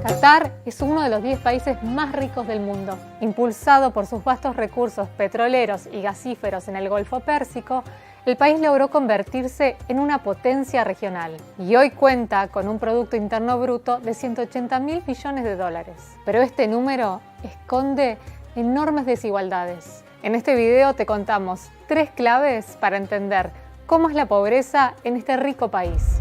Qatar es uno de los 10 países más ricos del mundo. Impulsado por sus vastos recursos petroleros y gasíferos en el Golfo Pérsico, el país logró convertirse en una potencia regional y hoy cuenta con un Producto Interno Bruto de 180.000 millones de dólares. Pero este número esconde enormes desigualdades. En este video te contamos 3 claves para entender cómo es la pobreza en este rico país.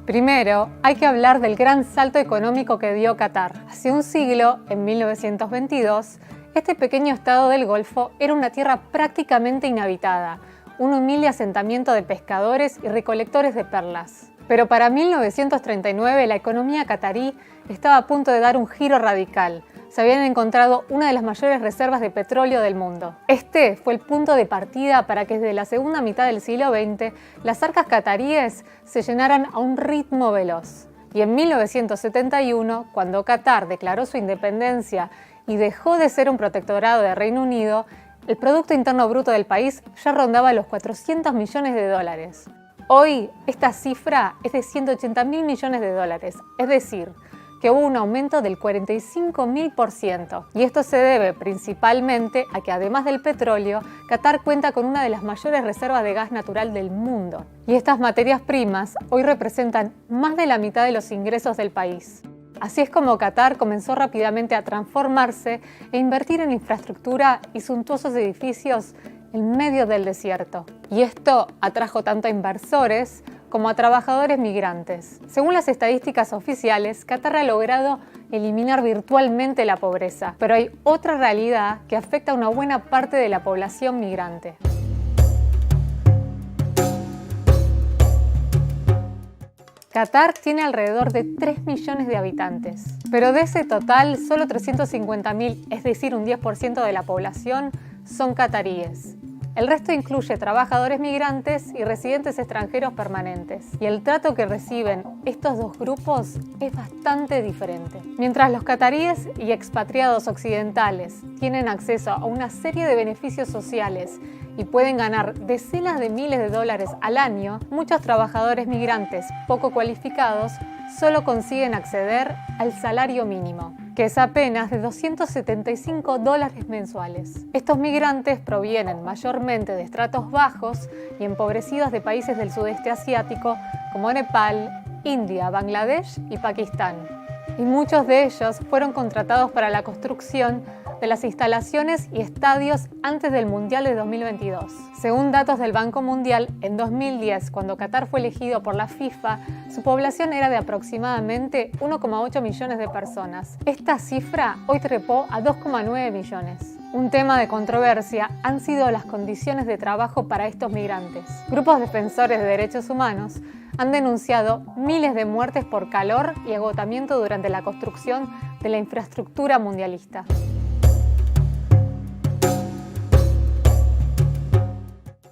Primero, hay que hablar del gran salto económico que dio Qatar. Hace un siglo, en 1922, este pequeño estado del Golfo era una tierra prácticamente inhabitada, un humilde asentamiento de pescadores y recolectores de perlas. Pero para 1939 la economía catarí estaba a punto de dar un giro radical. Se habían encontrado una de las mayores reservas de petróleo del mundo. Este fue el punto de partida para que desde la segunda mitad del siglo XX las arcas cataríes se llenaran a un ritmo veloz. Y en 1971, cuando Qatar declaró su independencia y dejó de ser un protectorado de Reino Unido, el Producto Interno Bruto del país ya rondaba los 400 millones de dólares. Hoy, esta cifra es de 180.000 millones de dólares, es decir, que hubo un aumento del 45.000%. Y esto se debe principalmente a que además del petróleo, Qatar cuenta con una de las mayores reservas de gas natural del mundo. Y estas materias primas hoy representan más de la mitad de los ingresos del país. Así es como Qatar comenzó rápidamente a transformarse e invertir en infraestructura y suntuosos edificios en medio del desierto. Y esto atrajo tanto a inversores como a trabajadores migrantes. Según las estadísticas oficiales, Qatar ha logrado eliminar virtualmente la pobreza, pero hay otra realidad que afecta a una buena parte de la población migrante. Qatar tiene alrededor de 3 millones de habitantes, pero de ese total, solo 350.000, es decir, un 10% de la población, son cataríes. El resto incluye trabajadores migrantes y residentes extranjeros permanentes. Y el trato que reciben estos dos grupos es bastante diferente. Mientras los cataríes y expatriados occidentales tienen acceso a una serie de beneficios sociales y pueden ganar decenas de miles de dólares al año, muchos trabajadores migrantes poco cualificados solo consiguen acceder al salario mínimo, que es apenas de $275 mensuales. Estos migrantes provienen mayormente de estratos bajos y empobrecidos de países del sudeste asiático como Nepal, India, Bangladesh y Pakistán. Y muchos de ellos fueron contratados para la construcción de las instalaciones y estadios antes del Mundial de 2022. Según datos del Banco Mundial, en 2010, cuando Qatar fue elegido por la FIFA, su población era de aproximadamente 1,8 millones de personas. Esta cifra hoy trepó a 2,9 millones. Un tema de controversia han sido las condiciones de trabajo para estos migrantes. Grupos defensores de derechos humanos han denunciado miles de muertes por calor y agotamiento durante la construcción de la infraestructura mundialista.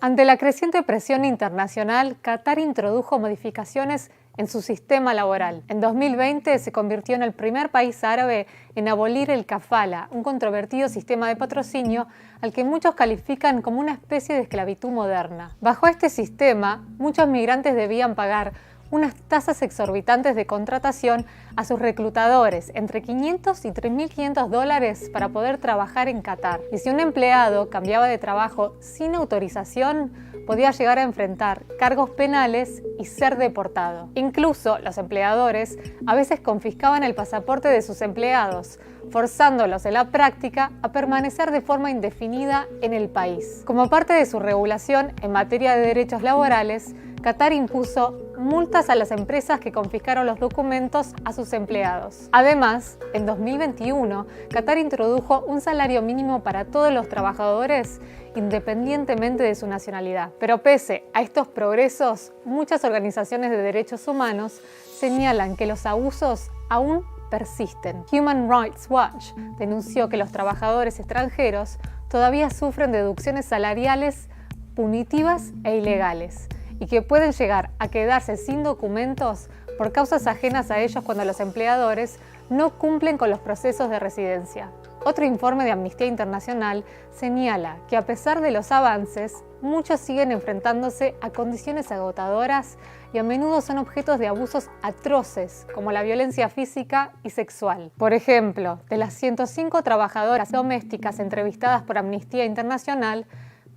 Ante la creciente presión internacional, Qatar introdujo modificaciones en su sistema laboral. En 2020 se convirtió en el primer país árabe en abolir el kafala, un controvertido sistema de patrocinio al que muchos califican como una especie de esclavitud moderna. Bajo este sistema, muchos migrantes debían pagar unas tasas exorbitantes de contratación a sus reclutadores, entre 500 y 3.500 dólares para poder trabajar en Qatar. Y si un empleado cambiaba de trabajo sin autorización, podía llegar a enfrentar cargos penales y ser deportado. Incluso los empleadores a veces confiscaban el pasaporte de sus empleados, forzándolos en la práctica a permanecer de forma indefinida en el país. Como parte de su regulación en materia de derechos laborales, Qatar impuso multas a las empresas que confiscaron los documentos a sus empleados. Además, en 2021, Qatar introdujo un salario mínimo para todos los trabajadores independientemente de su nacionalidad. Pero pese a estos progresos, muchas organizaciones de derechos humanos señalan que los abusos aún persisten. Human Rights Watch denunció que los trabajadores extranjeros todavía sufren deducciones salariales punitivas e ilegales y que pueden llegar a quedarse sin documentos por causas ajenas a ellos cuando los empleadores no cumplen con los procesos de residencia. Otro informe de Amnistía Internacional señala que a pesar de los avances, muchos siguen enfrentándose a condiciones agotadoras y a menudo son objetos de abusos atroces, como la violencia física y sexual. Por ejemplo, de las 105 trabajadoras domésticas entrevistadas por Amnistía Internacional,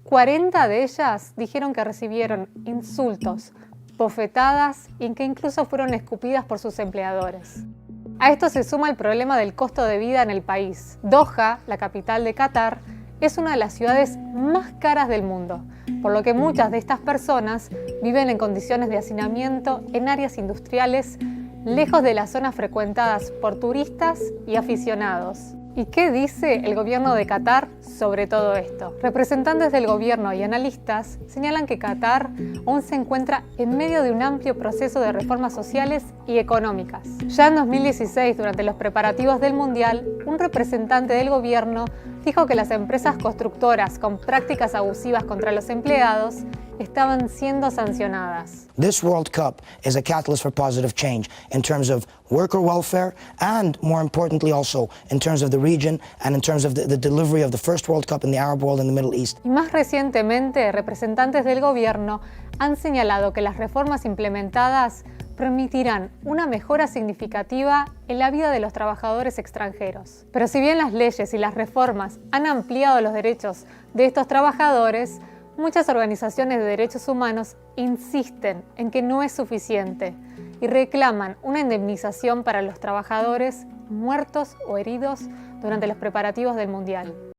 40 de ellas dijeron que recibieron insultos, bofetadas y que incluso fueron escupidas por sus empleadores. A esto se suma el problema del costo de vida en el país. Doha, la capital de Qatar, es una de las ciudades más caras del mundo, por lo que muchas de estas personas viven en condiciones de hacinamiento en áreas industriales lejos de las zonas frecuentadas por turistas y aficionados. ¿Y qué dice el gobierno de Qatar sobre todo esto? Representantes del gobierno y analistas señalan que Qatar aún se encuentra en medio de un amplio proceso de reformas sociales y económicas. Ya en 2016, durante los preparativos del Mundial, un representante del gobierno dijo que las empresas constructoras con prácticas abusivas contra los empleados estaban siendo sancionadas. This World Cup is a catalyst for positive change in terms of worker welfare and, more importantly also, in terms of the region and in terms of the delivery of the first World Cup in the Arab world and the Middle East. Y más recientemente, representantes del gobierno han señalado que las reformas implementadas permitirán una mejora significativa en la vida de los trabajadores extranjeros. Pero si bien las leyes y las reformas han ampliado los derechos de estos trabajadores, muchas organizaciones de derechos humanos insisten en que no es suficiente y reclaman una indemnización para los trabajadores muertos o heridos durante los preparativos del Mundial.